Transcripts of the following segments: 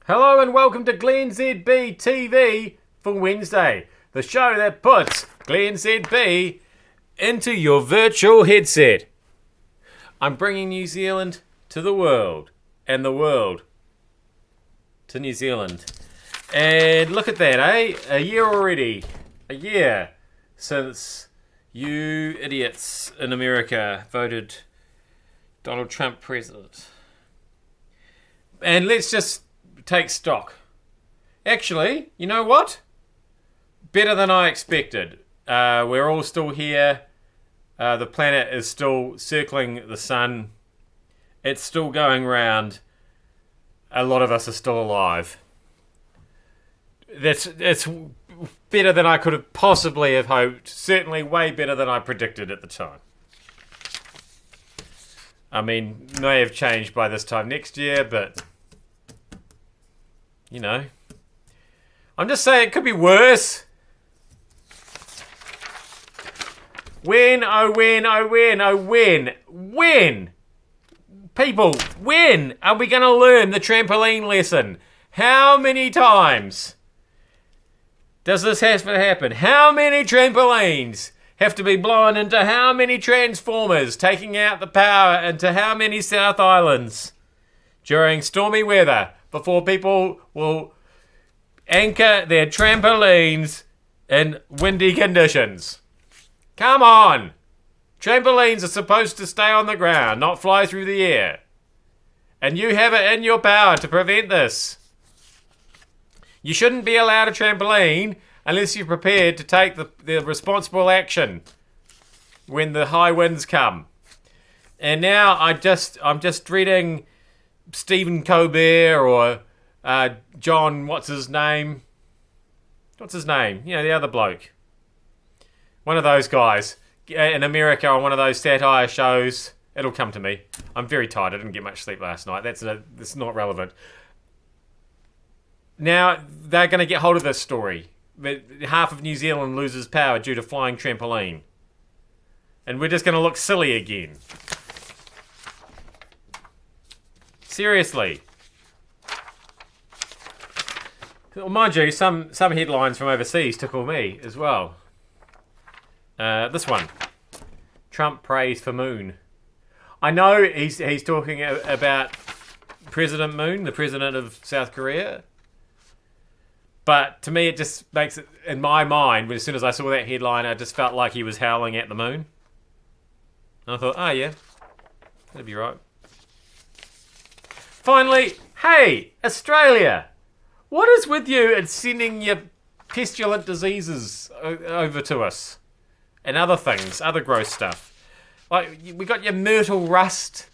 Hello and welcome to glennzb TV for Wednesday, the show that puts glennzb into your virtual headset. I'm bringing New Zealand to the world, and the world to New Zealand. And look at that, eh? A year already. A year since you idiots in America voted Donald Trump president. And let's just take stock. Actually, you know what? Better than I expected. We're all still here. The planet is still circling the sun. It's still going round. A lot of us are still alive. It's better than I could have possibly have hoped. Certainly way better than I predicted at the time. I mean, may have changed by this time next year, but you know, I'm just saying it could be worse. When, oh when, oh when, oh when, when? People, when are we going to learn the trampoline lesson? How many times does this have to happen? How many trampolines have to be blown into how many transformers, taking out the power into how many South Islands during stormy weather before people will anchor their trampolines in windy conditions? Come on! Trampolines are supposed to stay on the ground, not fly through the air. And you have it in your power to prevent this. You shouldn't be allowed a trampoline unless you're prepared to take the responsible action when the high winds come. And now I'm just dreading Stephen Colbert or John, what's his name? What's his name? You know, the other bloke. One of those guys in America on one of those satire shows. It'll come to me. I'm very tired. I didn't get much sleep last night. That's not relevant. Now, they're going to get hold of this story. Half of New Zealand loses power due to flying trampoline. And we're just going to look silly again. Seriously. Well, mind you, some headlines from overseas tickle me as well. This one. Trump prays for Moon. I know he's talking about President Moon, the president of South Korea. But to me, it just makes it, in my mind, as soon as I saw that headline, I just felt like he was howling at the moon. And I thought, oh yeah, that'd be right. Finally, hey, Australia! What is with you and sending your pestilent diseases over to us? And other things, other gross stuff. Like, we got your myrtle rust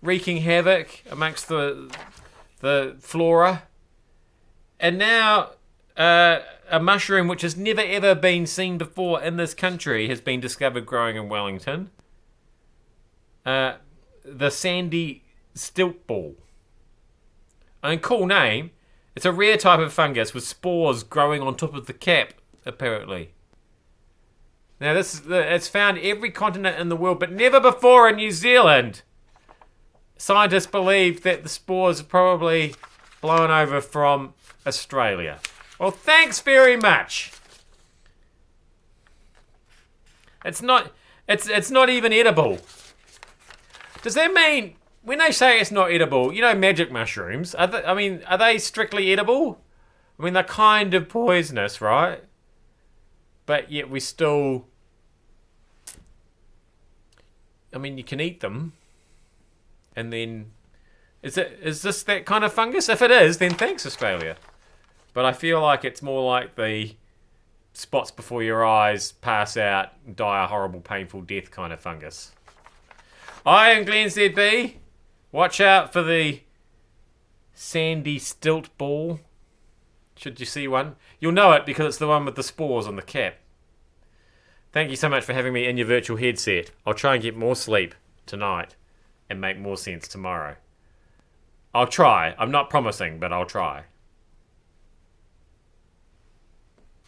wreaking havoc amongst the flora. And now, a mushroom which has never ever been seen before in this country has been discovered growing in Wellington. The sandy stilt ball. I mean, cool name. It's a rare type of fungus with spores growing on top of the cap, apparently. Now, it's found every continent in the world, but never before in New Zealand. Scientists believe that the spores are probably blown over from Australia. Well, thanks very much. It's not even edible. Does that mean when they say it's not edible, you know, magic mushrooms, are they strictly edible? I mean, they're kind of poisonous, right? But yet we still, I mean, you can eat them. And then, is this that kind of fungus? If it is, then thanks, Australia. But I feel like it's more like the spots before your eyes, pass out, die a horrible, painful death kind of fungus. I am glennzb. Watch out for the sandy stilt ball. Should you see one? You'll know it because it's the one with the spores on the cap. Thank you so much for having me in your virtual headset. I'll try and get more sleep tonight and make more sense tomorrow. I'll try. I'm not promising, but I'll try.